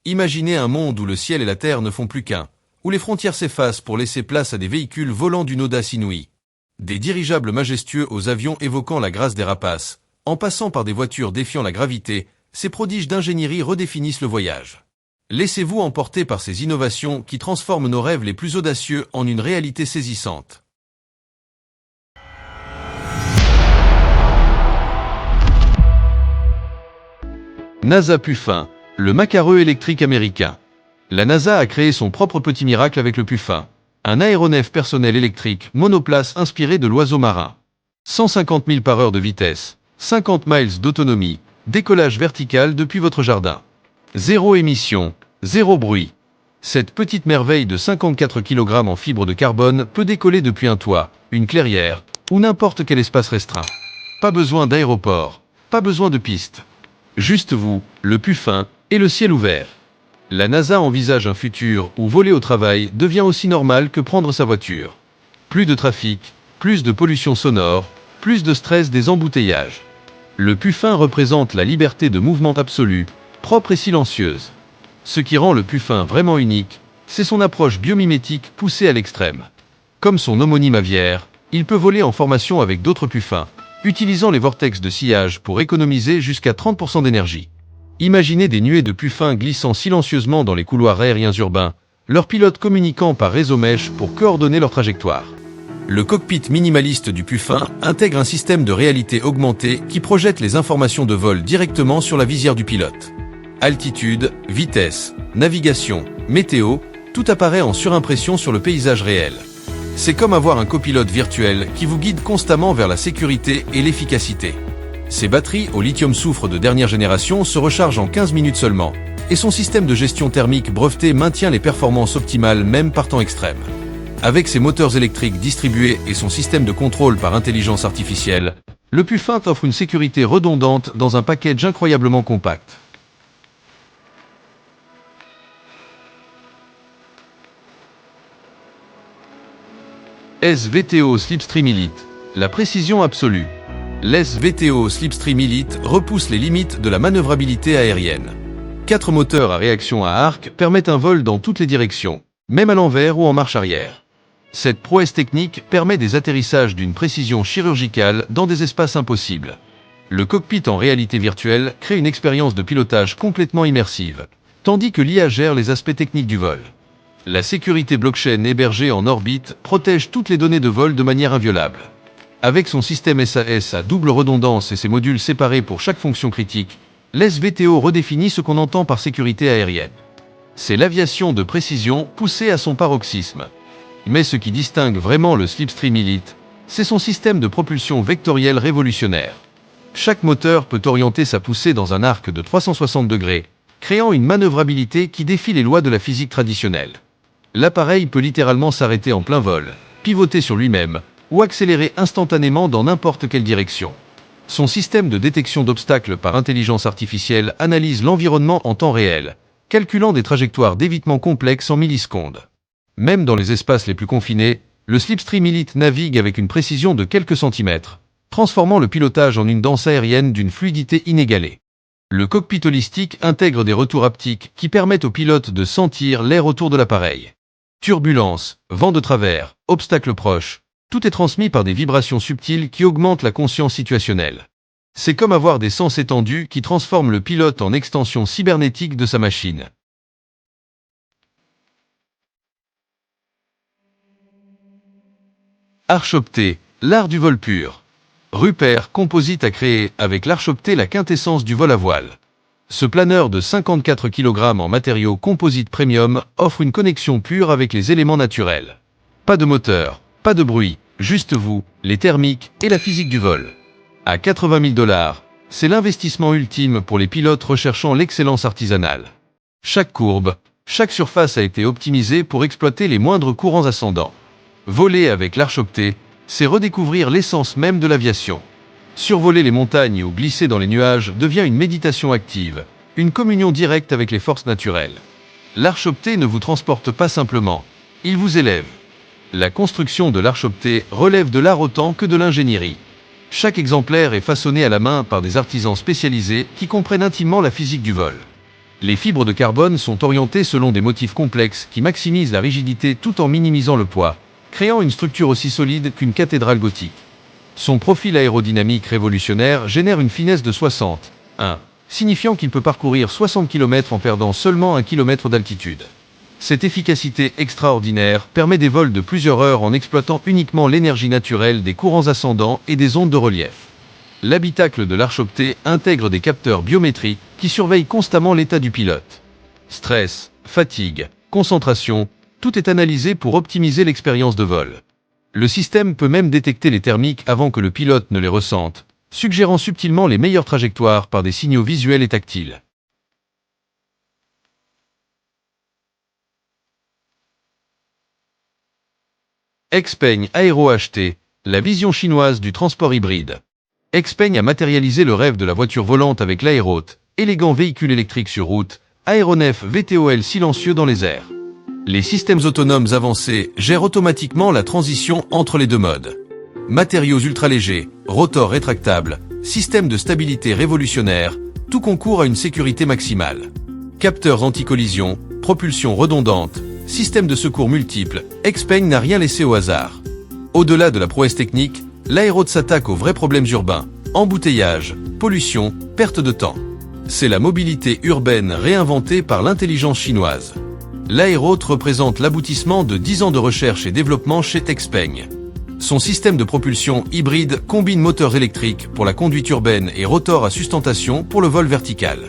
Imaginez un monde où le ciel et la terre ne font plus qu'un, où les frontières s'effacent pour laisser place à des véhicules volant d'une audace inouïe. Des dirigeables majestueux aux avions évoquant la grâce des rapaces, en passant par des voitures défiant la gravité, ces prodiges d'ingénierie redéfinissent le voyage. Laissez-vous emporter par ces innovations qui transforment nos rêves les plus audacieux en une réalité saisissante. NASA Puffin, le macareux électrique américain. La NASA a créé son propre petit miracle avec le Puffin, un aéronef personnel électrique monoplace inspiré de l'oiseau marin. 150 000 par heure de vitesse, 50 miles d'autonomie, décollage vertical depuis votre jardin. Zéro émission, zéro bruit. Cette petite merveille de 54 kg en fibre de carbone peut décoller depuis un toit, une clairière, ou n'importe quel espace restreint. Pas besoin d'aéroport, pas besoin de piste. Juste vous, le Puffin, et le ciel ouvert. La NASA envisage un futur où voler au travail devient aussi normal que prendre sa voiture. Plus de trafic, plus de pollution sonore, plus de stress des embouteillages. Le Puffin représente la liberté de mouvement absolue, propre et silencieuse. Ce qui rend le Puffin vraiment unique, c'est son approche biomimétique poussée à l'extrême. Comme son homonyme aviaire, il peut voler en formation avec d'autres Puffins, utilisant les vortex de sillage pour économiser jusqu'à 30% d'énergie. Imaginez des nuées de puffins glissant silencieusement dans les couloirs aériens urbains, leurs pilotes communiquant par réseau mèche pour coordonner leur trajectoire. Le cockpit minimaliste du Puffin intègre un système de réalité augmentée qui projette les informations de vol directement sur la visière du pilote. Altitude, vitesse, navigation, météo, tout apparaît en surimpression sur le paysage réel. C'est comme avoir un copilote virtuel qui vous guide constamment vers la sécurité et l'efficacité. Ses batteries au lithium-soufre de dernière génération se rechargent en 15 minutes seulement, et son système de gestion thermique breveté maintient les performances optimales même par temps extrême. Avec ses moteurs électriques distribués et son système de contrôle par intelligence artificielle, le Puffin offre une sécurité redondante dans un package incroyablement compact. SVTO Slipstream Elite, la précision absolue. L'SVTO Slipstream Elite repousse les limites de la manœuvrabilité aérienne. 4 moteurs à réaction à arc permettent un vol dans toutes les directions, même à l'envers ou en marche arrière. Cette prouesse technique permet des atterrissages d'une précision chirurgicale dans des espaces impossibles. Le cockpit en réalité virtuelle crée une expérience de pilotage complètement immersive, tandis que l'IA gère les aspects techniques du vol. La sécurité blockchain hébergée en orbite protège toutes les données de vol de manière inviolable. Avec son système SAS à double redondance et ses modules séparés pour chaque fonction critique, l'SVTO redéfinit ce qu'on entend par sécurité aérienne. C'est l'aviation de précision poussée à son paroxysme. Mais ce qui distingue vraiment le Slipstream Elite, c'est son système de propulsion vectorielle révolutionnaire. Chaque moteur peut orienter sa poussée dans un arc de 360 degrés, créant une manœuvrabilité qui défie les lois de la physique traditionnelle. L'appareil peut littéralement s'arrêter en plein vol, pivoter sur lui-même, ou accélérer instantanément dans n'importe quelle direction. Son système de détection d'obstacles par intelligence artificielle analyse l'environnement en temps réel, calculant des trajectoires d'évitement complexes en millisecondes. Même dans les espaces les plus confinés, le Slipstream Elite navigue avec une précision de quelques centimètres, transformant le pilotage en une danse aérienne d'une fluidité inégalée. Le cockpit holistique intègre des retours haptiques qui permettent au pilote de sentir l'air autour de l'appareil. Turbulences, vent de travers, obstacles proches, tout est transmis par des vibrations subtiles qui augmentent la conscience situationnelle. C'est comme avoir des sens étendus qui transforment le pilote en extension cybernétique de sa machine. Archopté, l'art du vol pur. Rupert Composite a créé, avec l'Archopté, la quintessence du vol à voile. Ce planeur de 54 kg en matériaux composite premium offre une connexion pure avec les éléments naturels. Pas de moteur, pas de bruit, juste vous, les thermiques et la physique du vol. À 80 000 $, c'est l'investissement ultime pour les pilotes recherchant l'excellence artisanale. Chaque courbe, chaque surface a été optimisée pour exploiter les moindres courants ascendants. Voler avec l'Archopté, c'est redécouvrir l'essence même de l'aviation. Survoler les montagnes ou glisser dans les nuages devient une méditation active, une communion directe avec les forces naturelles. L'Archopté ne vous transporte pas simplement, il vous élève. La construction de l'Archopté relève de l'art autant que de l'ingénierie. Chaque exemplaire est façonné à la main par des artisans spécialisés qui comprennent intimement la physique du vol. Les fibres de carbone sont orientées selon des motifs complexes qui maximisent la rigidité tout en minimisant le poids, créant une structure aussi solide qu'une cathédrale gothique. Son profil aérodynamique révolutionnaire génère une finesse de 61, signifiant qu'il peut parcourir 60 km en perdant seulement 1 km d'altitude. Cette efficacité extraordinaire permet des vols de plusieurs heures en exploitant uniquement l'énergie naturelle des courants ascendants et des ondes de relief. L'habitacle de l'Archopté intègre des capteurs biométriques qui surveillent constamment l'état du pilote. Stress, fatigue, concentration, tout est analysé pour optimiser l'expérience de vol. Le système peut même détecter les thermiques avant que le pilote ne les ressente, suggérant subtilement les meilleures trajectoires par des signaux visuels et tactiles. Xpeng Aero HT, la vision chinoise du transport hybride. Xpeng a matérialisé le rêve de la voiture volante avec l'Aérote, élégant véhicule électrique sur route, aéronef VTOL silencieux dans les airs. Les systèmes autonomes avancés gèrent automatiquement la transition entre les deux modes. Matériaux ultra-légers, rotor rétractable, système de stabilité révolutionnaire, tout concourt à une sécurité maximale. Capteurs anti-collision, propulsion redondante, système de secours multiples, Xpeng n'a rien laissé au hasard. Au-delà de la prouesse technique, l'Aérote s'attaque aux vrais problèmes urbains, embouteillage, pollution, perte de temps. C'est la mobilité urbaine réinventée par l'intelligence chinoise. L'Aérote représente l'aboutissement de 10 ans de recherche et développement chez Xpeng. Son système de propulsion hybride combine moteur électrique pour la conduite urbaine et rotor à sustentation pour le vol vertical.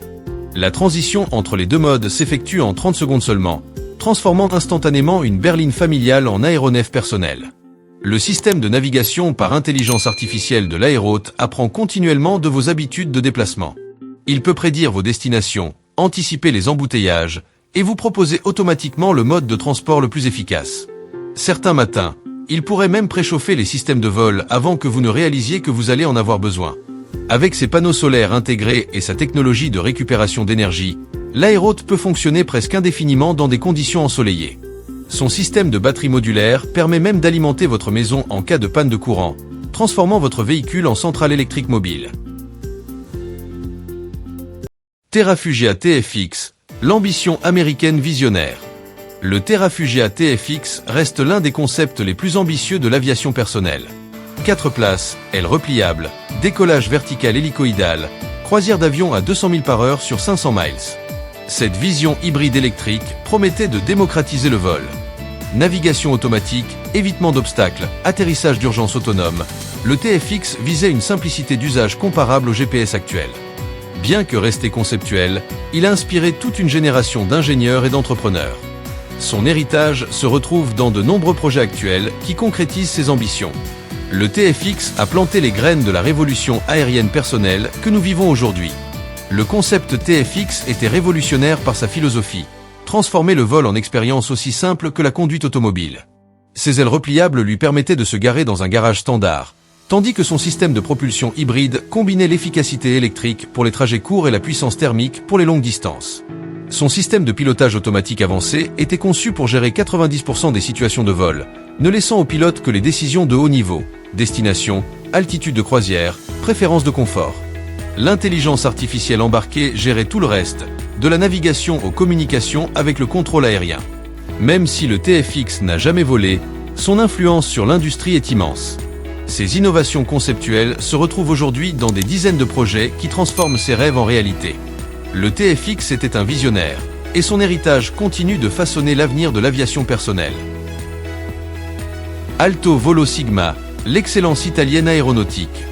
La transition entre les deux modes s'effectue en 30 secondes seulement, transformant instantanément une berline familiale en aéronef personnel. Le système de navigation par intelligence artificielle de l'Aérote apprend continuellement de vos habitudes de déplacement. Il peut prédire vos destinations, anticiper les embouteillages, et vous proposer automatiquement le mode de transport le plus efficace. Certains matins, il pourrait même préchauffer les systèmes de vol avant que vous ne réalisiez que vous allez en avoir besoin. Avec ses panneaux solaires intégrés et sa technologie de récupération d'énergie, l'Aérote peut fonctionner presque indéfiniment dans des conditions ensoleillées. Son système de batterie modulaire permet même d'alimenter votre maison en cas de panne de courant, transformant votre véhicule en centrale électrique mobile. Terrafugia TFX, l'ambition américaine visionnaire. Le Terrafugia TFX reste l'un des concepts les plus ambitieux de l'aviation personnelle. 4 places, aile repliable, décollage vertical hélicoïdal, croisière d'avion à 200 000 par heure sur 500 miles. Cette vision hybride électrique promettait de démocratiser le vol. Navigation automatique, évitement d'obstacles, atterrissage d'urgence autonome, le TFX visait une simplicité d'usage comparable au GPS actuel. Bien que resté conceptuel, il a inspiré toute une génération d'ingénieurs et d'entrepreneurs. Son héritage se retrouve dans de nombreux projets actuels qui concrétisent ses ambitions. Le TFX a planté les graines de la révolution aérienne personnelle que nous vivons aujourd'hui. Le concept TFX était révolutionnaire par sa philosophie, transformer le vol en expérience aussi simple que la conduite automobile. Ses ailes repliables lui permettaient de se garer dans un garage standard, tandis que son système de propulsion hybride combinait l'efficacité électrique pour les trajets courts et la puissance thermique pour les longues distances. Son système de pilotage automatique avancé était conçu pour gérer 90% des situations de vol, ne laissant au pilote que les décisions de haut niveau, destination, altitude de croisière, préférence de confort. L'intelligence artificielle embarquée gérait tout le reste, de la navigation aux communications avec le contrôle aérien. Même si le TFX n'a jamais volé, son influence sur l'industrie est immense. Ces innovations conceptuelles se retrouvent aujourd'hui dans des dizaines de projets qui transforment ses rêves en réalité. Le TFX était un visionnaire, et son héritage continue de façonner l'avenir de l'aviation personnelle. Alto Volo Sigma, l'excellence italienne aéronautique.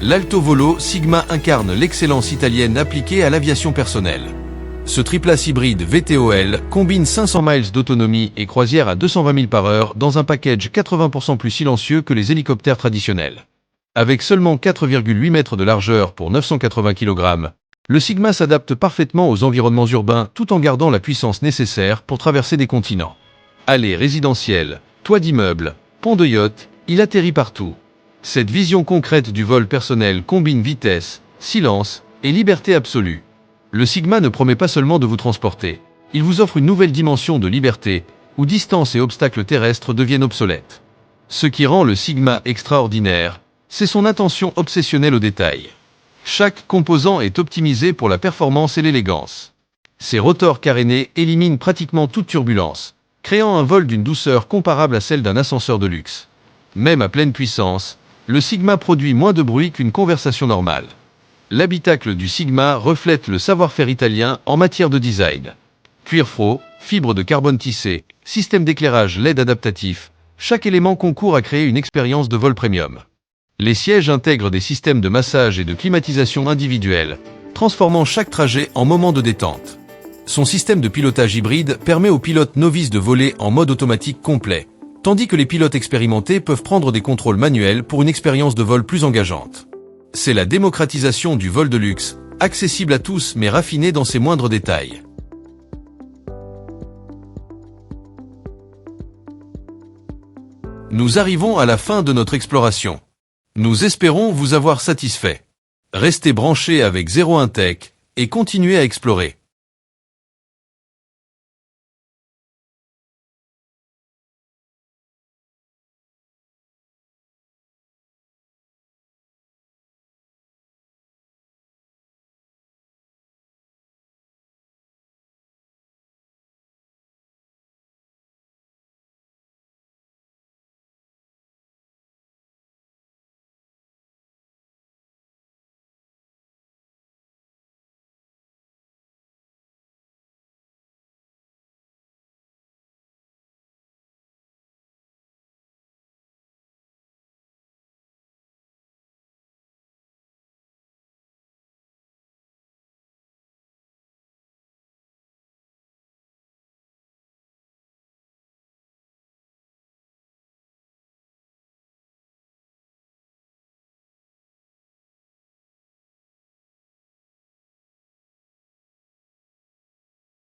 L'Alto Volo Sigma incarne l'excellence italienne appliquée à l'aviation personnelle. Ce triplace hybride VTOL combine 500 miles d'autonomie et croisière à 220 000 par heure dans un package 80% plus silencieux que les hélicoptères traditionnels. Avec seulement 4,8 mètres de largeur pour 980 kg, le Sigma s'adapte parfaitement aux environnements urbains tout en gardant la puissance nécessaire pour traverser des continents. Allées résidentielles, toits d'immeubles, ponts de yacht, il atterrit partout. Cette vision concrète du vol personnel combine vitesse, silence et liberté absolue. Le Sigma ne promet pas seulement de vous transporter, il vous offre une nouvelle dimension de liberté, où distance et obstacles terrestres deviennent obsolètes. Ce qui rend le Sigma extraordinaire, c'est son attention obsessionnelle aux détails. Chaque composant est optimisé pour la performance et l'élégance. Ces rotors carénés éliminent pratiquement toute turbulence, créant un vol d'une douceur comparable à celle d'un ascenseur de luxe. Même à pleine puissance, le Sigma produit moins de bruit qu'une conversation normale. L'habitacle du Sigma reflète le savoir-faire italien en matière de design. Cuir froid, fibres de carbone tissé, système d'éclairage LED adaptatif, chaque élément concourt à créer une expérience de vol premium. Les sièges intègrent des systèmes de massage et de climatisation individuels, transformant chaque trajet en moment de détente. Son système de pilotage hybride permet aux pilotes novices de voler en mode automatique complet, tandis que les pilotes expérimentés peuvent prendre des contrôles manuels pour une expérience de vol plus engageante. C'est la démocratisation du vol de luxe, accessible à tous mais raffiné dans ses moindres détails. Nous arrivons à la fin de notre exploration. Nous espérons vous avoir satisfait. Restez branchés avec 01 Tech et continuez à explorer.